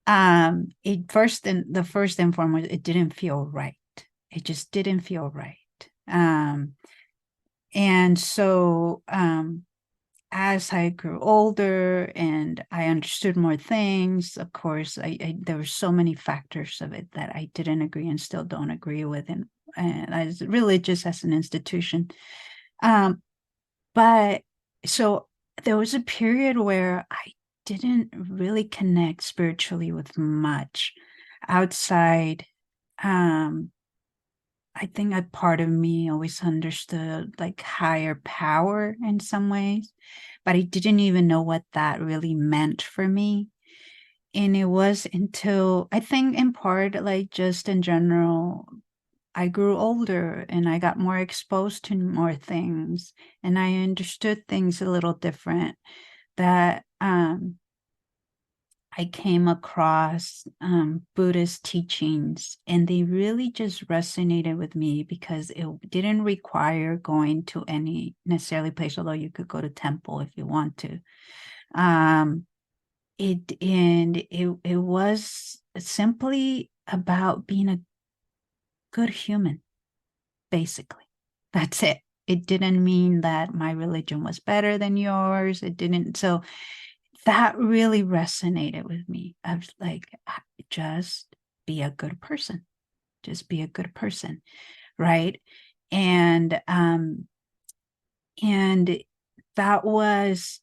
It first and foremost, it didn't feel right. It just didn't feel right. Um, and so as I grew older and I understood more things, of course, there were so many factors of it that I didn't agree and still don't agree with, and as religious as an institution. Um, but so there was a period where I didn't really connect spiritually with much outside. Um, I think a part of me always understood like higher power in some ways, but I didn't even know what that really meant for me. And it was until I think, in part, like just in general, I grew older and I got more exposed to more things, and I understood things a little different, that I came across Buddhist teachings, and they really just resonated with me because it didn't require going to any necessarily place, although you could go to temple if you want to. Um, it was simply about being a good human, basically. That's it. It didn't mean that my religion was better than yours. It didn't. So that really resonated with me. I was like, just be a good person. Just be a good person. Right. And and that was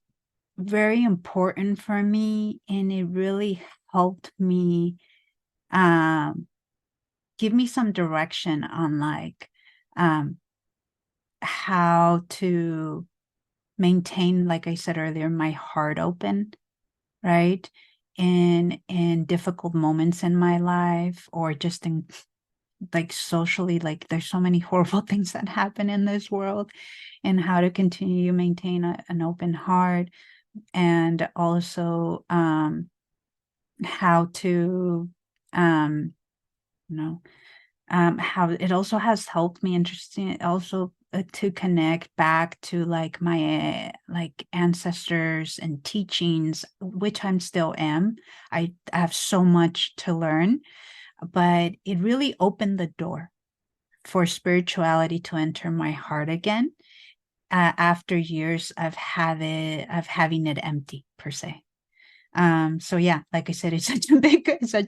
very important for me. And it really helped me um give me some direction on like um how to maintain, like I said earlier, my heart open, right? In difficult moments in my life, or just in like socially, like there's so many horrible things that happen in this world, and how to continue to maintain an open heart, and also how to um how it also has helped me interesting also to connect back to like my like ancestors and teachings, which I'm still am. I have so much to learn, but it really opened the door for spirituality to enter my heart again, after years of having it empty per se. So yeah, like I said, it's such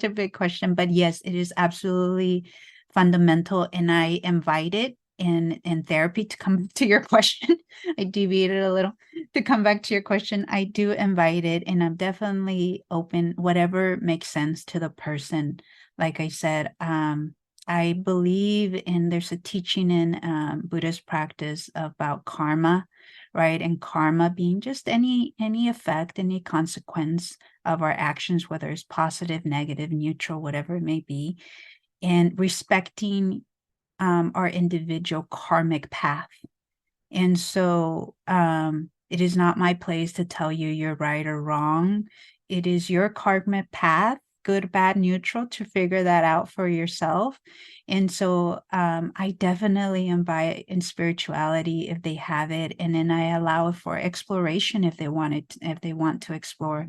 a big question, but yes, it is absolutely fundamental. And I invited in therapy to come back to your question. I deviated a little to come back to your question. I do invite it, and I'm definitely open, whatever makes sense to the person. Like I said, I believe in there's a teaching in Buddhist practice about karma, right? And karma being just any effect, any consequence of our actions, whether it's positive, negative, neutral, whatever it may be, and respecting our individual karmic path. And so it is not my place to tell you you're right or wrong. It is your karmic path, good, bad, neutral, to figure that out for yourself. And so I definitely invite in spirituality if they have it, and then I allow for exploration if they want it, if they want to explore.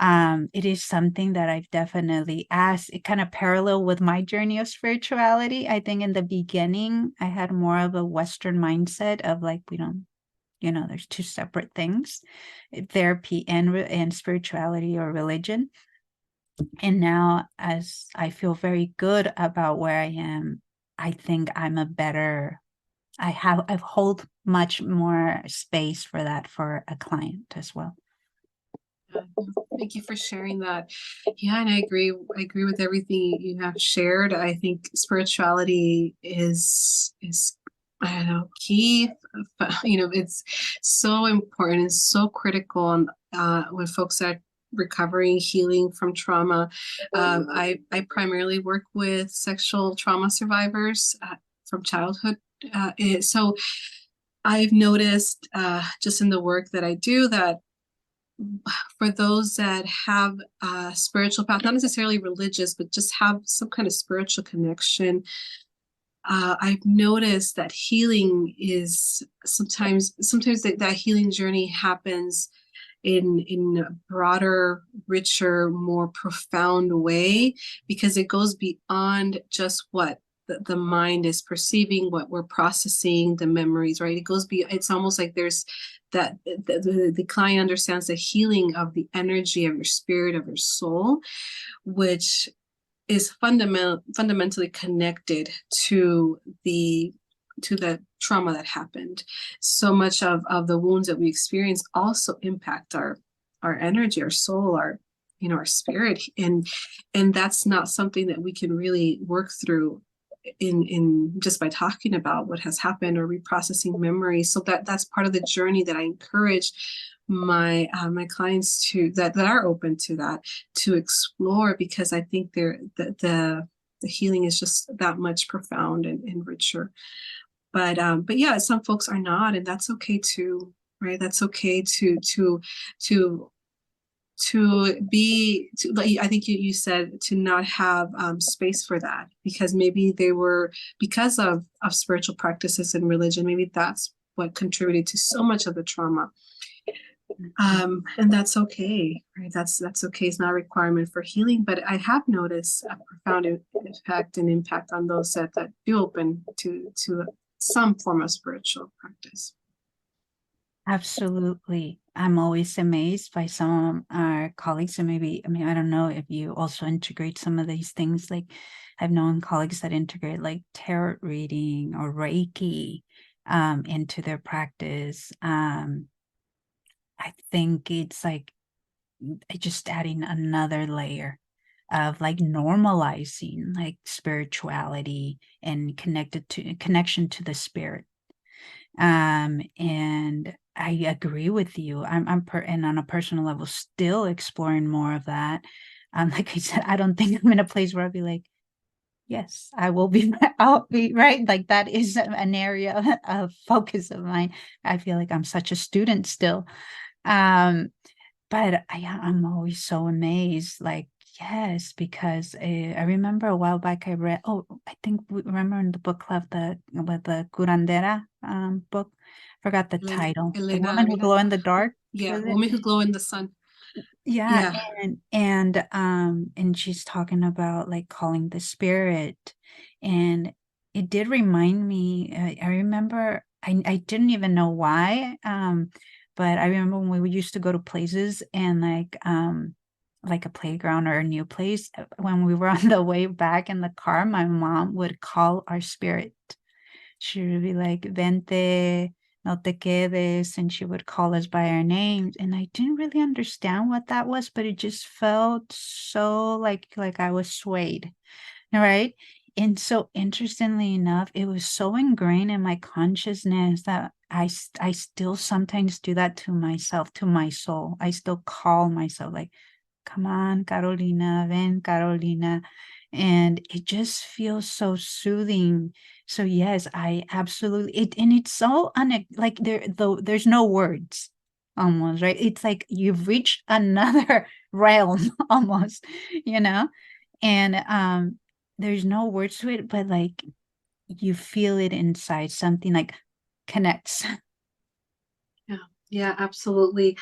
It is something that I've definitely asked. It kind of parallel with my journey of spirituality. I think in the beginning, I had more of a Western mindset of like, we don't, there's two separate things, therapy and spirituality or religion. And now, as I feel very good about where I am, I think I've hold much more space for that for a client as well. Thank you for sharing that. Yeah, and I agree. I agree with everything you have shared. I think spirituality is I don't know, key. It's so important and so critical. And when folks are recovering, healing from trauma, I primarily work with sexual trauma survivors from childhood. So I've noticed just in the work that I do that for those that have a spiritual path, not necessarily religious, but just have some kind of spiritual connection, I've noticed that healing is sometimes that healing journey happens in a broader, richer, more profound way, because it goes beyond just what the mind is perceiving, what we're processing, the memories, right? It goes beyond. It's almost like there's that the client understands the healing of the energy of your spirit, of your soul, which is fundamentally connected to the trauma that happened. So much of the wounds that we experience also impact our energy, our soul, our spirit, and that's not something that we can really work through in just by talking about what has happened or reprocessing memories. So that's part of the journey that I encourage my clients that are open to that, to explore, because I think the healing is just that much profound and richer. But yeah, some folks are not, and that's okay too, right? That's okay to be I think you said to not have space for that, because maybe they were, because of spiritual practices and religion, maybe that's what contributed to so much of the trauma. And that's okay, right? That's okay. It's not a requirement for healing, but I have noticed a profound impact on those that do open to some form of spiritual practice. Absolutely. I'm always amazed by some of our colleagues, and maybe, I mean, I don't know if you also integrate some of these things. Like, I've known colleagues that integrate like tarot reading or Reiki into their practice. I think it's like just adding another layer of like normalizing like spirituality and connection to the spirit. And I agree with you. And on a personal level, still exploring more of that. Like I said, I don't think I'm in a place where I'll be like, yes, I'll be right. Like that is an area of focus of mine. I feel like I'm such a student still. But I'm always so amazed, like Yes, because I remember a while back I read. Oh, I think remember in the book club with the curandera book. Forgot the title. The Elena woman who Avila. glow in the dark. Yeah, Was it? women who glow in the sun. Yeah, Yeah. and she's talking about like calling the spirit, and it did remind me. I remember I didn't even know why, but I remember when we used to go to places and like a playground or a new place. When we were on the way back in the car, my mom would call our spirit. She would be like, "Vente, no te quedes," and she would call us by our names. And I didn't really understand what that was, but it just felt so like I was swayed, right? And so interestingly enough, it was so ingrained in my consciousness that I still sometimes do that to myself, to my soul. I still call myself like, "Come on, Carolina, ven, Carolina." And it just feels so soothing. So yes, I absolutely it and it's so like there's no words almost, right? It's like you've reached another realm almost, you know? And there's no words to it, but like you feel it inside, something like connects. Yeah, yeah, absolutely.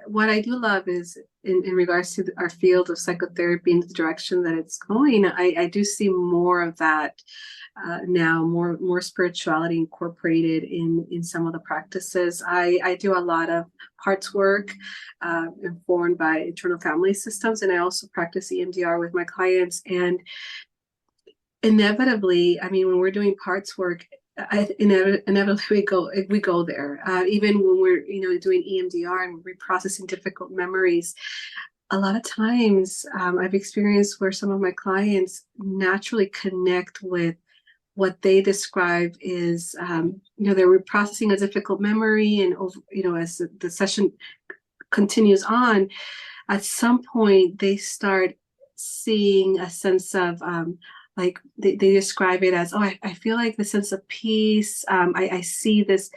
What I do love is in regards to our field of psychotherapy and the direction that it's going, I do see more of that now, more spirituality incorporated in some of the practices. I do a lot of parts work informed by internal family systems, and I also practice EMDR with my clients. And inevitably, I mean, when we're doing parts work, inevitably we go there. Even when we're doing EMDR and reprocessing difficult memories, a lot of times I've experienced where some of my clients naturally connect with what they describe is they're reprocessing a difficult memory, and as the session continues on, at some point they start seeing a sense of like they describe it as, oh, I feel like the sense of peace. I see this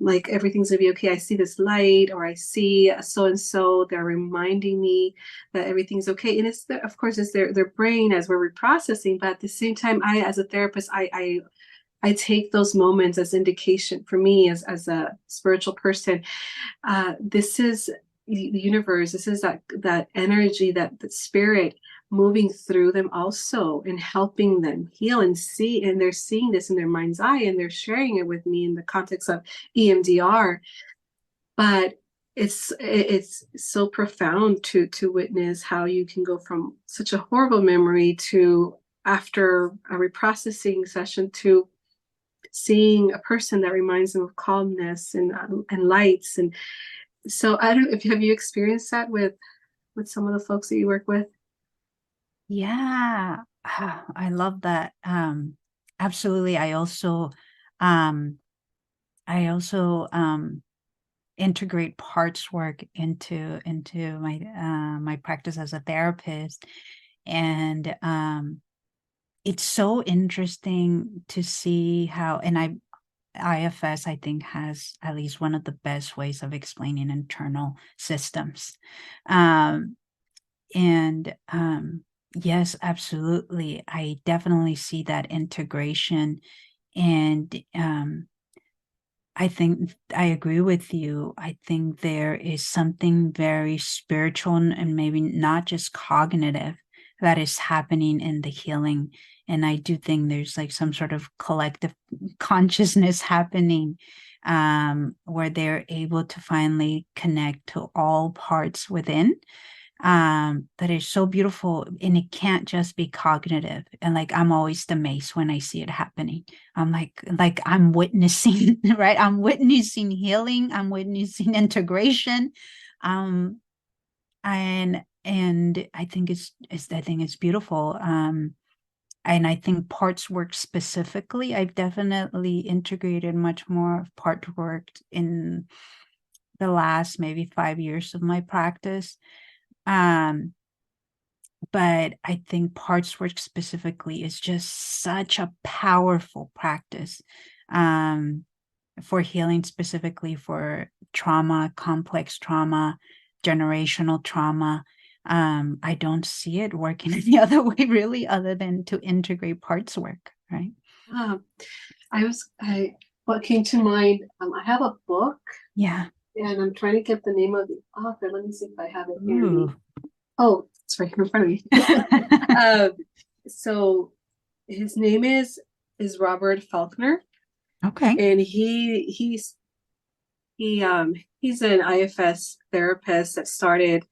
like everything's gonna be okay. I see this light, or I see so and so. They're reminding me that everything's okay, and of course it's their brain as we're reprocessing. But at the same time, I as a therapist, I take those moments as indication for me as a spiritual person. This is the universe. This is that energy, that spirit moving through them also, and helping them heal and see. And they're seeing this in their mind's eye, and they're sharing it with me in the context of EMDR. But it's so profound to witness how you can go from such a horrible memory to, after a reprocessing session, to seeing a person that reminds them of calmness and lights. And so I don't know if have you experienced that with some of the folks that you work with. Yeah, I love that. Absolutely. Um, I also integrate parts work into my practice as a therapist, and it's so interesting to see how. And IFS, I think, has at least one of the best ways of explaining internal systems. Um, And yes, absolutely. I definitely see that integration. And I think I agree with you. I think there is something very spiritual and maybe not just cognitive that is happening in the healing. And I do think there's like some sort of collective consciousness happening, where they're able to finally connect to all parts within, that is so beautiful, and it can't just be cognitive. And like I'm always amazed when I see it happening. I'm like I'm witnessing, right? I'm witnessing healing, I'm witnessing integration. um and I think it's beautiful. And I think parts work specifically, I've definitely integrated much more of part work in the last maybe 5 years of my practice. um but I think parts work specifically is just such a powerful practice, um, for healing, specifically for trauma, complex trauma, generational trauma. I don't see it working any other way really, other than to integrate parts work, right? Um, what came to mind, I have a book Yeah. and I'm trying to get the name of the author. Let me see if I have it handy. Ooh. Oh, it's right here in front of me. uh, so his name is Robert Faulkner, Okay. and he's an IFS therapist that started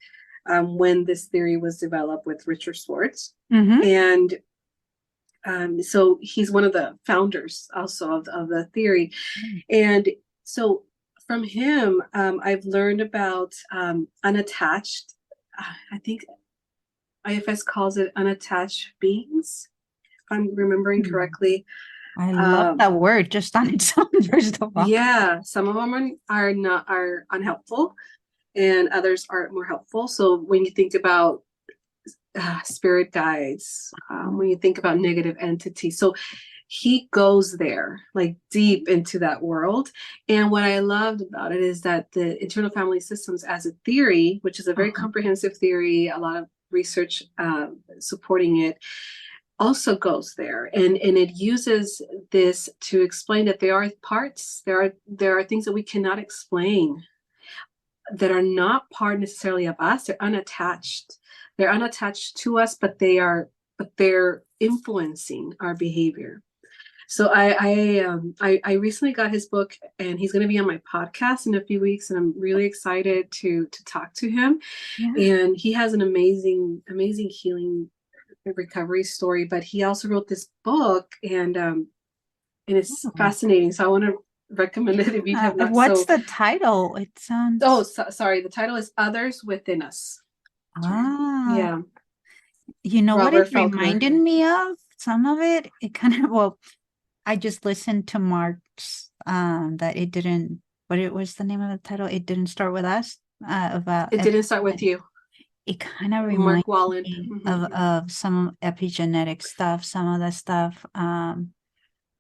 when this theory was developed with Richard Schwartz. Mm-hmm. And so he's one of the founders also of the theory. And so from him, I've learned about unattached. I think IFS calls it unattached beings, if I'm remembering correctly. I love Um, that word just on its own, first of all. yeah, some of them are unhelpful, and others are more helpful. So when you think about spirit guides, when you think about negative entities, so he goes there like deep into that world. And what I loved about it is that the internal family systems as a theory, which is a very Uh-huh. comprehensive theory, a lot of research supporting it, also goes there, and it uses this to explain that there are things that we cannot explain, that are not part necessarily of us. They're unattached to us, but they're influencing our behavior. So I recently got his book, and he's going to be on my podcast in a few weeks, and I'm really excited to talk to him. Yeah. And he has an amazing healing recovery story, but he also wrote this book, and it's Oh. fascinating. So I want to recommend it if you have not. What's So the title? It sounds sorry, the title is Others Within Us. ah, Yeah, you know what it Robert Faulkner. reminded me of? Some of it, it kind of well, I just listened to Mark's that it didn't what it was the name of the title? It didn't start with us. About It didn't start with you. it kind of Mark reminds Wallen. me Mm-hmm. of some epigenetic stuff, some of the stuff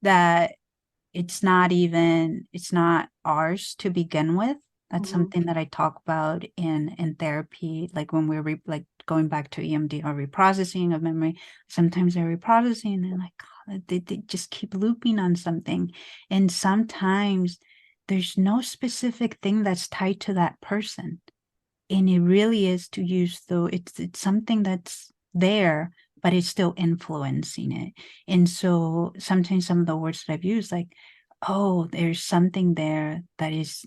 that it's not ours to begin with. That's Mm-hmm. something that I talk about in therapy, like when we're like going back to EMDR reprocessing of memory. Sometimes they're reprocessing and like God, they just keep looping on something, and sometimes there's no specific thing that's tied to that person, and it really is to use though it's something that's there, but it's still influencing it. And so sometimes some of the words that I've used, like, oh, there's something there that is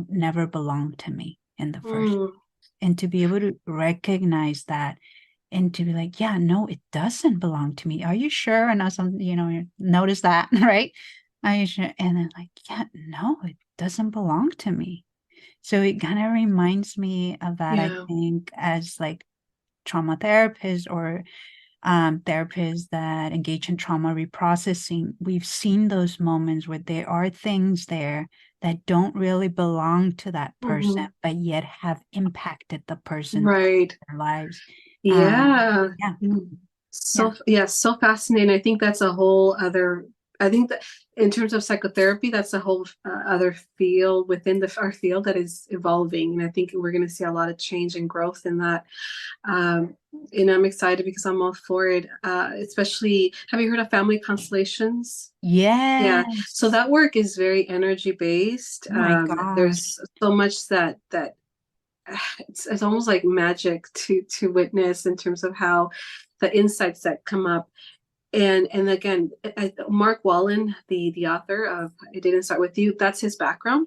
never belonged to me in the first. Mm. And to be able to recognize that and to be like, yeah, no, it doesn't belong to me. Are you sure? And also, notice that, right? Are you sure? And then like, yeah, no, it doesn't belong to me. So it kind of reminds me of that, I Yeah. think, as like trauma therapists or therapists that engage in trauma reprocessing. We've seen those moments where there are things there that don't really belong to that person, Mm-hmm. but yet have impacted the person throughout Right. their lives. Yeah. Yeah, yeah, So fascinating. I think that's a whole other. I think that in terms of psychotherapy, that's a whole other field within our field that is evolving, and I think we're going to see a lot of change and growth in that. Um, and I'm excited because I'm all for it. Especially, have you heard of family constellations? Yeah. So yes. that work is very energy based. Oh my gosh. There's so much that it's almost like magic to witness in terms of how the insights that come up. And again, Mark Wallen, the author of It Didn't Start With You, that's his background,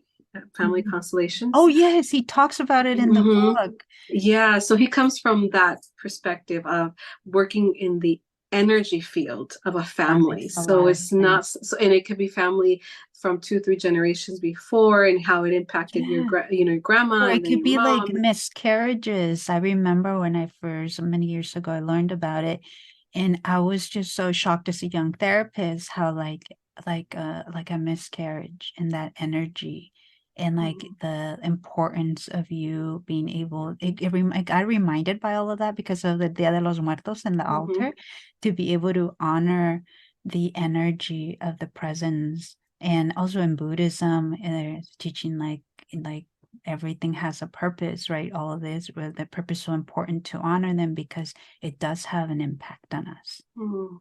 family Mhm. Oh constellations. yes, he talks about it in the Hmm. book. Yeah, so he comes from that perspective of working in the energy field of a That family. makes a So lot of it's sense. not so, and it could be family from 2, 3 generations before, and how it impacted Yeah. your grandma Or and it then could your be like mom. miscarriages. I remember when I first, many years ago, I learned about it, and I was just so shocked as a young therapist how like a miscarriage and that energy and like Mhm. the importance of you being able. I got reminded by all of that because of the Dia de los Muertos and the Mhm. altar, to be able to honor the energy of the presence, and also in Buddhism, teaching like everything has a purpose, right? All of this, the purpose is so important to honor them because it does have an impact on us. Mm,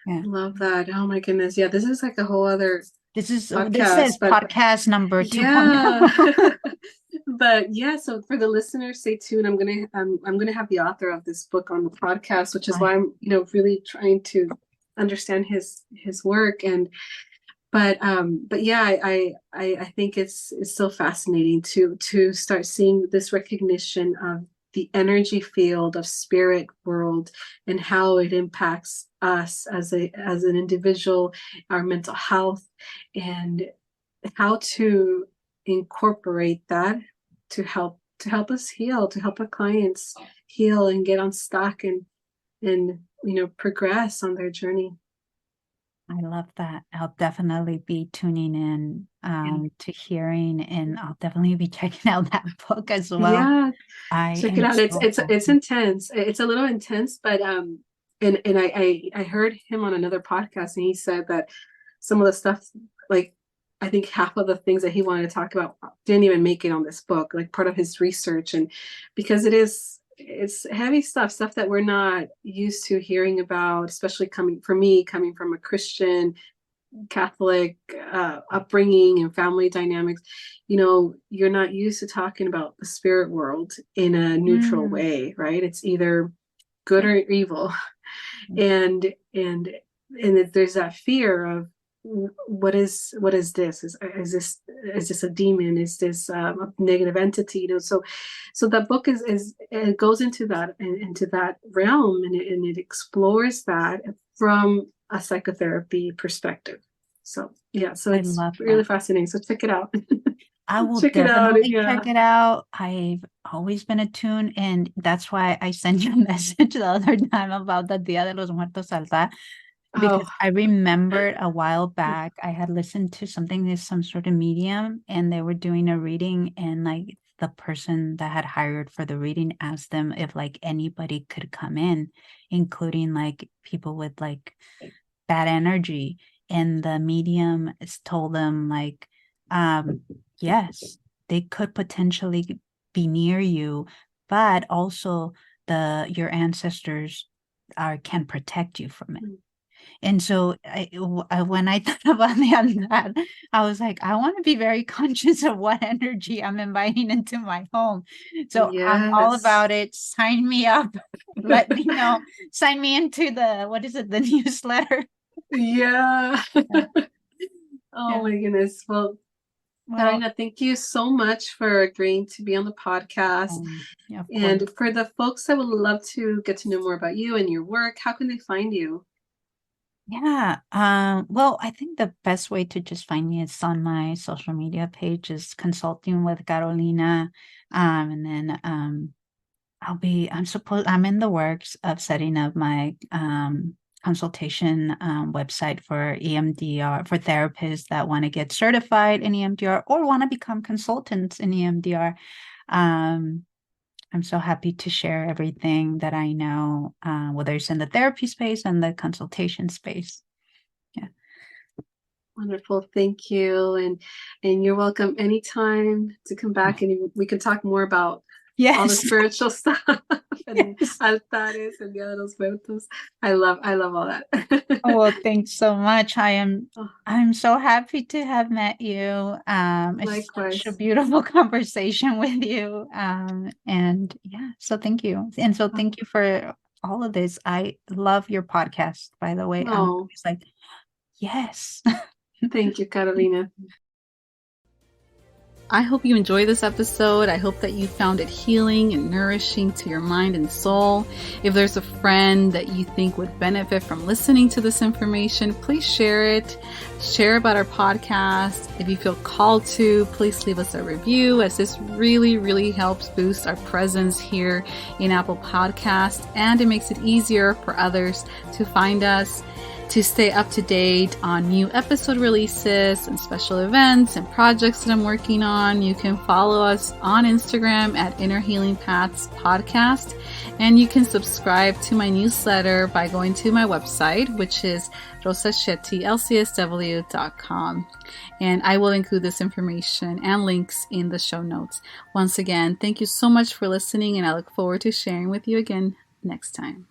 Yeah. love that. Oh my goodness. Yeah, this is like a whole other This says podcast, but podcast number yeah. 2.0. But yeah, so for the listeners, stay tuned. I'm gonna have the author of this book on the podcast, which is why I'm, really trying to understand his work. And but yeah, I think it's so fascinating to start seeing this recognition of the energy field of spirit world and how it impacts us as an individual, our mental health, and how to incorporate that to help us heal, to help our clients heal and get unstuck and progress on their journey. I love that. I'll definitely be tuning in to hearing, and I'll definitely be checking out that book as well. Yeah, I check it am out. It's intense. It's a little intense, but and I heard him on another podcast, and he said that some of the stuff, like I think half of the things that he wanted to talk about didn't even make it on this book, like part of his research, and because it's heavy stuff that we're not used to hearing about, especially coming from a Christian Catholic upbringing and family dynamics. You're not used to talking about the spirit world in a neutral way, right? It's either good or evil, and there's that fear of what is this? Is this a demon? Is this a negative entity? So that book it goes into that realm, and it explores that from a psychotherapy perspective. So yeah, so it's really fascinating. So check it out. I will definitely check it out. I've always been attuned, and that's why I sent you a message the other time about the Dia de los Muertos altar, because I remembered a while back I had listened to something, some sort of medium, and they were doing a reading, and like the person that had hired for the reading asked them if like anybody could come in, including like people with like bad energy, and the medium told them like, yes, they could potentially be near you, but also your ancestors can protect you from it. And so when I thought about that, I was like, I want to be very conscious of what energy I'm inviting into my home. So I'm all about it. Sign me up. Let me know. Sign me into the newsletter. Yeah. Oh my goodness. Well, Carolina, thank you so much for agreeing to be on the podcast. And for the folks that would love to get to know more about you and your work, how can they find you? Yeah. Well, I think the best way to just find me is on my social media page is Consulting with Carolina. And then I'm in the works of setting up my consultation website for EMDR for therapists that want to get certified in EMDR or want to become consultants in EMDR. I'm so happy to share everything that I know, whether it's in the therapy space and the consultation space. Yeah. Wonderful. Thank you. And you're welcome anytime to come back and we can talk more about all the spiritual stuff and altares and Dia de los Muertos. I love all that. Well, thanks so much. I'm so happy to have met you. It's such a beautiful conversation with you. And yeah, so thank you. And so thank you for all of this. I love your podcast, by the way. It's like, yes. Thank you, Carolina. I hope you enjoyed this episode. I hope that you found it healing and nourishing to your mind and soul. If there's a friend that you think would benefit from listening to this information, please share it. Share about our podcast. If you feel called to, please leave us a review, as this really, really helps boost our presence here in Apple Podcasts, and it makes it easier for others to find us. To stay up to date on new episode releases and special events and projects that I'm working on, you can follow us on Instagram at Inner Healing Paths Podcast. And you can subscribe to my newsletter by going to my website, which is rosashettylcsw.com. And I will include this information and links in the show notes. Once again, thank you so much for listening, and I look forward to sharing with you again next time.